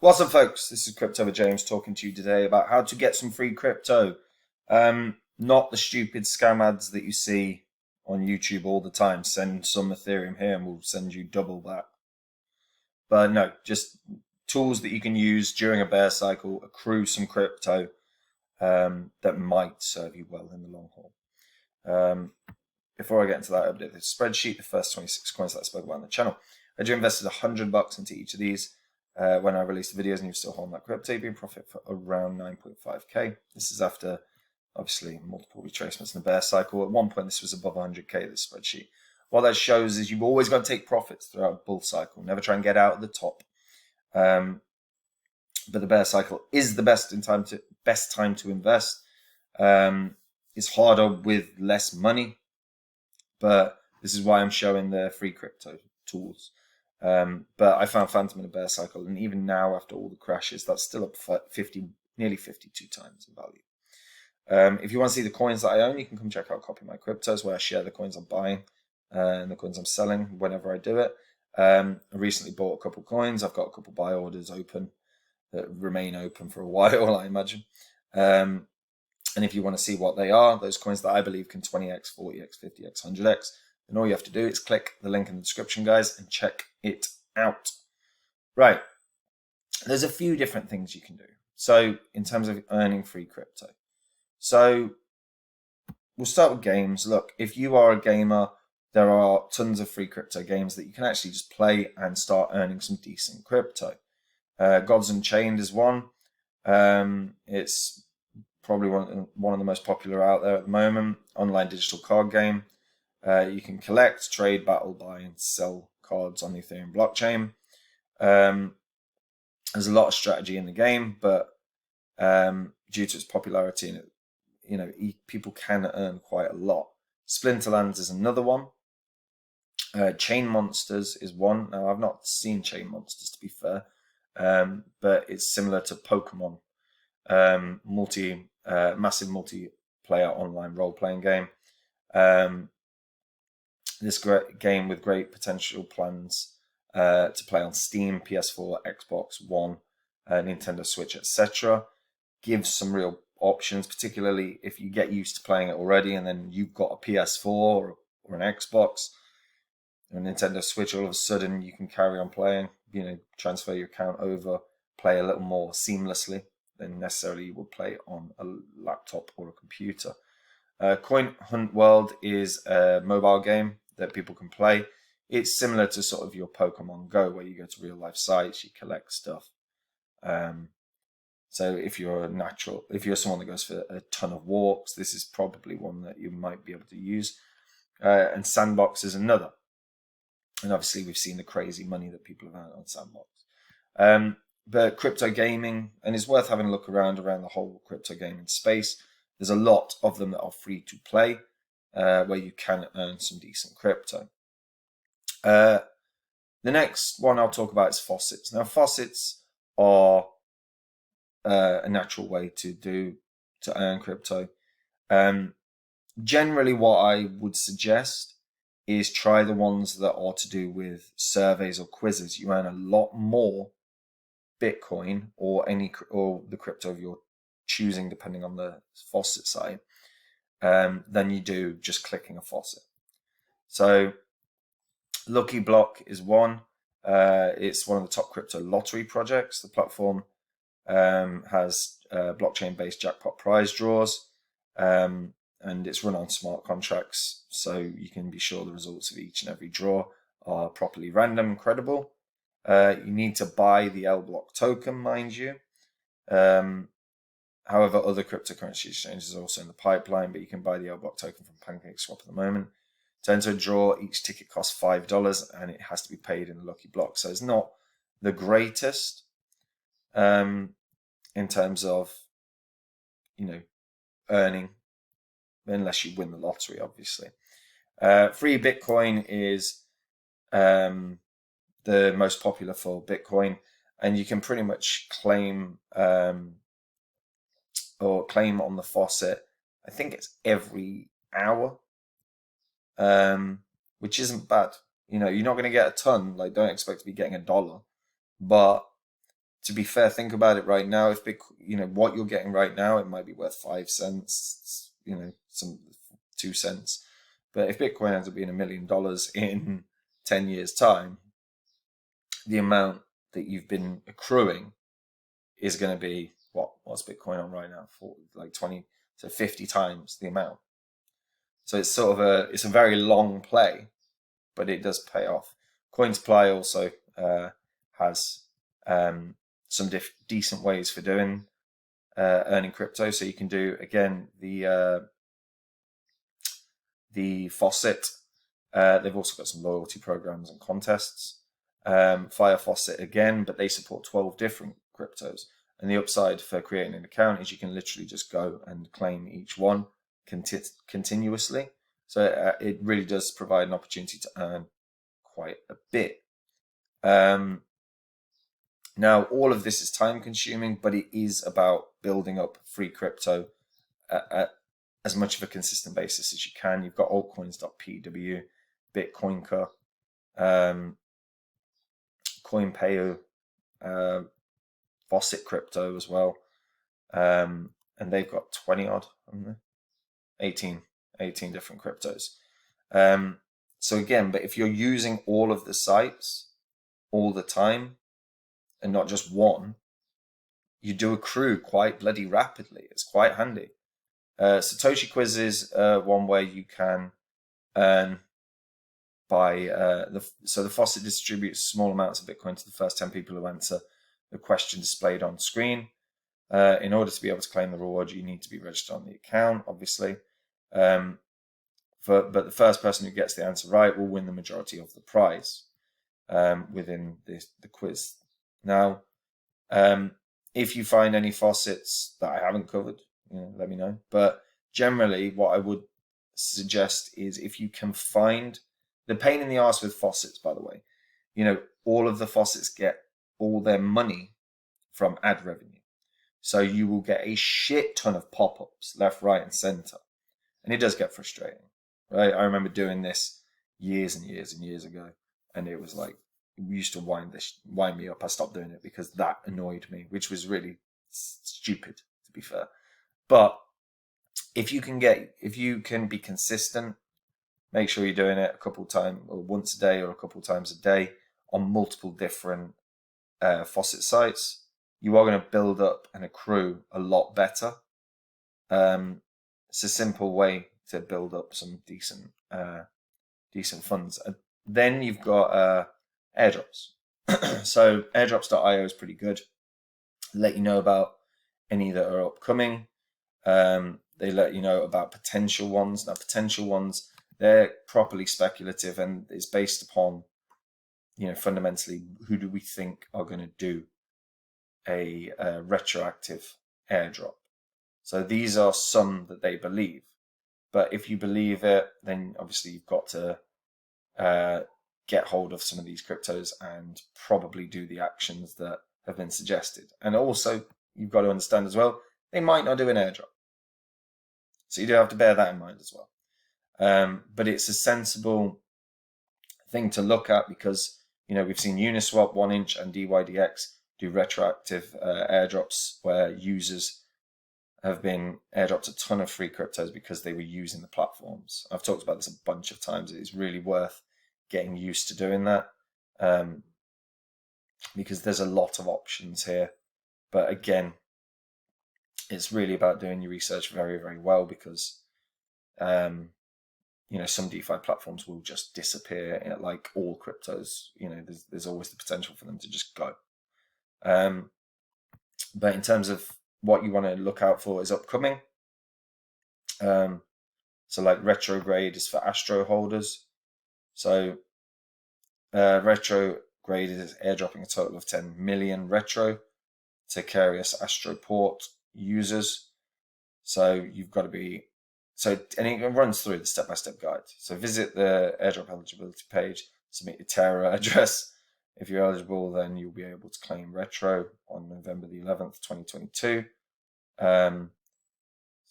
What's up, folks? This is Crypto with James talking to you today about how to get some free crypto. Not the stupid scam ads that you see on YouTube all the time. Send some Ethereum here and we'll send you double that. But no, just tools that you can use during a bear cycle, accrue some crypto that might serve you well in the long haul. Before I get into that, update the spreadsheet, the first 26 coins that I spoke about on the channel. I just invested $100 into each of these. When I release the videos and you're still holding that crypto, you've been profit for around 9.5k. This is after obviously multiple retracements in the bear cycle. At one point, this was above 100k, this spreadsheet. What that shows is you've always got to take profits throughout a bull cycle. Never try and get out at the top. But the bear cycle is the best time to invest. It's harder with less money, but this is why I'm showing the free crypto tools. But I found Phantom in a bear cycle, and even now, after all the crashes, that's still up nearly 52 times in value. If you want to see the coins that I own, you can come check out Copy My Cryptos, where I share the coins I'm buying and the coins I'm selling whenever I do it. I recently bought a couple coins. I've got a couple buy orders open that remain open for a while, I imagine. And if you want to see what they are, those coins that I believe can 20x, 40x, 50x, 100x, then all you have to do is click the link in the description, guys, and check it out. Right. There's a few different things you can do. So in terms of earning free crypto. So we'll start with games. Look, if you are a gamer, there are tons of free crypto games that you can actually just play and start earning some decent crypto. Gods Unchained is one. It's probably one of the most popular out there at the moment. Online digital card game. You can collect, trade, battle, buy, and sell cards on the Ethereum blockchain. There's a lot of strategy in the game, but due to its popularity, and people can earn quite a lot. Splinterlands is another one. Chain Monsters is one. Now, I've not seen Chain Monsters, to be fair, but it's similar to Pokemon. Massive multiplayer online role-playing game. This great game with great potential plans to play on Steam, PS4, Xbox One, Nintendo Switch, etc. Gives some real options, particularly if you get used to playing it already and then you've got a PS4 or an Xbox or a Nintendo Switch. All of a sudden you can carry on playing, transfer your account over, play a little more seamlessly than necessarily you would play on a laptop or a computer. Coin Hunt World is a mobile game that people can play. It's similar to sort of your Pokemon Go, where you go to real life sites, you collect stuff. So if you're someone that goes for a ton of walks, this is probably one that you might be able to use. And Sandbox is another. And obviously we've seen the crazy money that people have earned on Sandbox. But crypto gaming, and it's worth having a look around the whole crypto gaming space. There's a lot of them that are free to play, where you can earn some decent crypto. The next one I'll talk about is Faucets. Now, Faucets are a natural way to earn crypto. Generally, what I would suggest is try the ones that are to do with surveys or quizzes. You earn a lot more Bitcoin or the crypto of your choosing, depending on the faucet site, than you do just clicking a faucet. So Lucky Block is one. It's one of the top crypto lottery projects. The platform has blockchain-based jackpot prize draws, and it's run on smart contracts, so you can be sure the results of each and every draw are properly random and credible. You need to buy the L block token, mind you. However, other cryptocurrency exchanges are also in the pipeline, but you can buy the L block token from PancakeSwap at the moment. To enter a draw, each ticket costs $5, and it has to be paid in a lucky block. So it's not the greatest in terms of earning, unless you win the lottery, obviously. Free Bitcoin is the most popular for Bitcoin, and you can pretty much claim on the faucet. I think it's every hour, which isn't bad. You're not going to get a ton. Like, don't expect to be getting $1, but to be fair, think about it right now. If what you're getting right now, it might be worth 5 cents, some 2 cents. But if Bitcoin ends up being $1 million in 10 years' time, the amount that you've been accruing is going to be what's Bitcoin on right now? For like 20 to 50 times the amount. So it's sort of it's a very long play, but it does pay off. CoinSupply also has some decent ways for doing earning crypto. So you can do, again, the Faucet. They've also got some loyalty programs and contests. Fire Faucet again, but they support 12 different cryptos. And the upside for creating an account is you can literally just go and claim each one continuously. So it really does provide an opportunity to earn quite a bit. Now, all of this is time consuming, but it is about building up free crypto at as much of a consistent basis as you can. You've got altcoins.pw, Bitcoinca, CoinPayo, Faucet Crypto as well. And they've got 20 odd, 18 different cryptos. So again, but if you're using all of the sites all the time and not just one, you do accrue quite bloody rapidly. It's quite handy. Satoshi Quiz is one where you can earn by so the Faucet distributes small amounts of Bitcoin to the first 10 people who answer the question displayed on screen. In order to be able to claim the reward, you need to be registered on the account, obviously. But the first person who gets the answer right will win the majority of the prize within the quiz. Now, if you find any faucets that I haven't covered, let me know. But generally, what I would suggest is if you can find the pain in the arse with faucets, by the way, all of the faucets get all their money from ad revenue. So you will get a shit ton of pop-ups left, right, and center. And it does get frustrating, right? I remember doing this years and years and years ago, and it was like, it used to wind me up. I stopped doing it because that annoyed me, which was really stupid, to be fair. But if you can be consistent, make sure you're doing it a couple times, or once a day, or a couple times a day on multiple different faucet sites, you are going to build up and accrue a lot better. It's a simple way to build up some decent funds. Then you've got airdrops. So airdrops.io is pretty good. Let you know about any that are upcoming. They let you know about potential ones. Now, potential ones, they're properly speculative, and it's based upon, fundamentally, who do we think are going to do a retroactive airdrop. So these are some that they believe. But if you believe it, then obviously you've got to get hold of some of these cryptos and probably do the actions that have been suggested. And also, you've got to understand as well, they might not do an airdrop. So you do have to bear that in mind as well. But it's a sensible thing to look at because, we've seen Uniswap, 1inch, and DYDX do retroactive airdrops where users have been airdropped a ton of free cryptos because they were using the platforms. I've talked about this a bunch of times. It is really worth getting used to doing that because there's a lot of options here. But again, it's really about doing your research very, very well because, some DeFi platforms will just disappear like all cryptos. There's always the potential for them to just go. But in terms of what you want to look out for is upcoming. So like retrograde is for Astro holders. So retrograde is airdropping a total of 10 million retro to Carious Astroport users. So you've got to be, and it runs through the step-by-step guide. So visit the airdrop eligibility page, submit your Terra address. If you're eligible, then you'll be able to claim retro on November the 11th, 2022.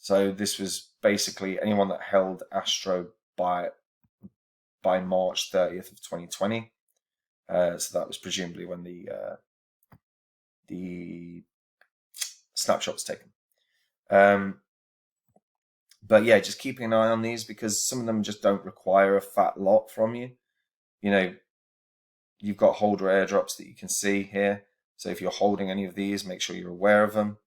So this was basically anyone that held Astro by March 30th of 2020. So that was presumably when the the snapshots taken. But yeah, just keeping an eye on these, because some of them just don't require a fat lot from you. You know, you've got holder airdrops that you can see here. So if you're holding any of these, make sure you're aware of them.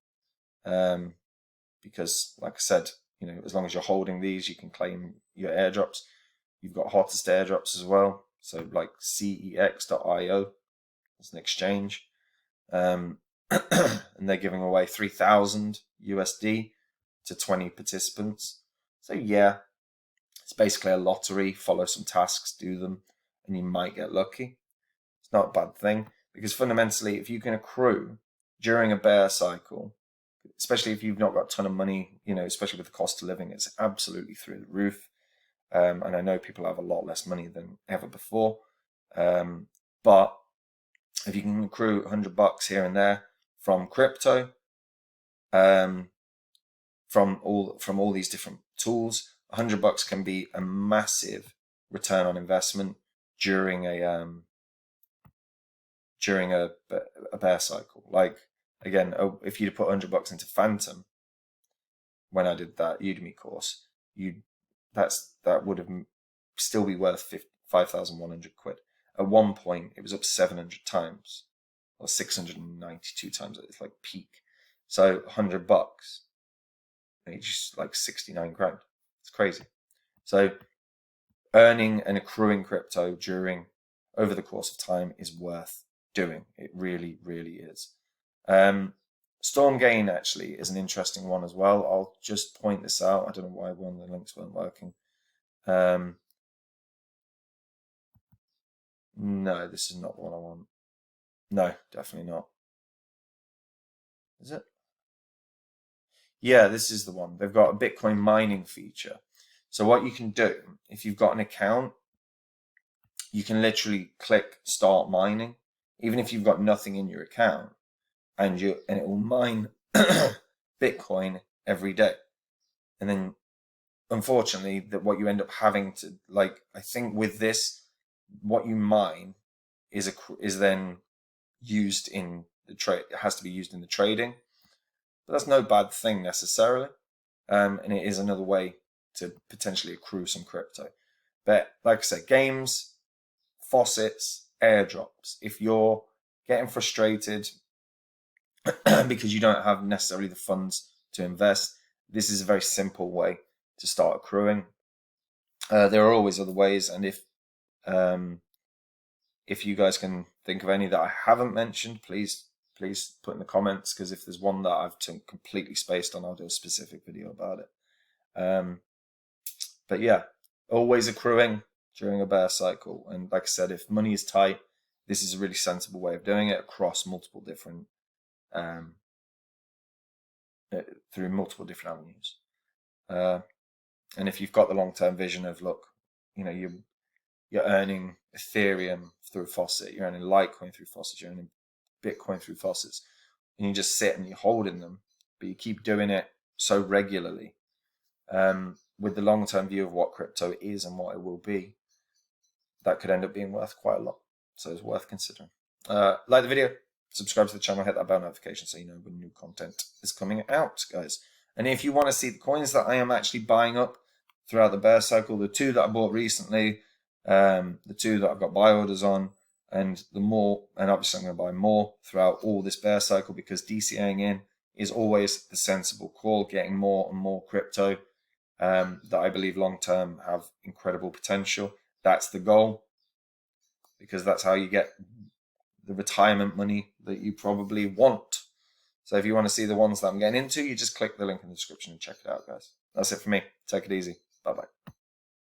Because like I said, you know, as long as you're holding these, you can claim your airdrops. You've got hottest airdrops as well. So like cex.io, it's an exchange. And they're giving away 3,000 USD to 20 participants. So yeah, it's basically a lottery. Follow some tasks, do them, and you might get lucky. It's not a bad thing, because fundamentally, if you can accrue during a bear cycle, especially if you've not got a ton of money, you know, especially with the cost of living, it's absolutely through the roof. And I know people have a lot less money than ever before. But if you can accrue $100 here and there from crypto, from all these different tools, $100 can be a massive return on investment during a bear cycle. Like, again, if you'd put $100 into Phantom when I did that Udemy course, that would have still be worth 5,100 quid. At one point, it was up 700 times, or 692 times. It's like peak. So $100, it's just like 69 grand. It's crazy. So earning and accruing crypto over the course of time is worth doing. It really, really is. Stormgain actually is an interesting one as well. I'll just point this out. I don't know why one of the links weren't working. No, this is not the one I want. No, definitely not. Is it? Yeah, this is the one. They've got a Bitcoin mining feature. So what you can do, if you've got an account, you can literally click start mining, even if you've got nothing in your account, and it will mine Bitcoin every day. And then unfortunately, that what you end up having to, like, I think with this, what you mine is then used in the trade. It has to be used in the trading, but that's no bad thing necessarily. And it is another way to potentially accrue some crypto. But like I said, games, faucets, airdrops. If you're getting frustrated because you don't have necessarily the funds to invest, this is a very simple way to start accruing. There are always other ways, and if you guys can think of any that I haven't mentioned, please put in the comments, because if there's one that I've completely spaced on, I'll do a specific video about it. But yeah, always accruing during a bear cycle. And like I said, if money is tight, this is a really sensible way of doing it across multiple different, through multiple different avenues. And if you've got the long-term vision of, look, you know, you're earning Ethereum through Faucet, you're earning Litecoin through Faucet, you're earning Bitcoin through Faucets, and you just sit and you're holding them, but you keep doing it so regularly, with the long-term view of what crypto is and what it will be, that could end up being worth quite a lot. So it's worth considering. Like the video, subscribe to the channel, hit that bell notification so you know when new content is coming out, guys. And if you want to see the coins that I am actually buying up throughout the bear cycle, the 2 that I bought recently, the 2 that I've got buy orders on, and obviously I'm going to buy more throughout all this bear cycle, because DCAing in is always the sensible call, getting more and more crypto that I believe long term have incredible potential. That's the goal, because that's how you get the retirement money that you probably want. So if you want to see the ones that I'm getting into, you just click the link in the description and check it out, guys. That's it for me. Take it easy. Bye-bye.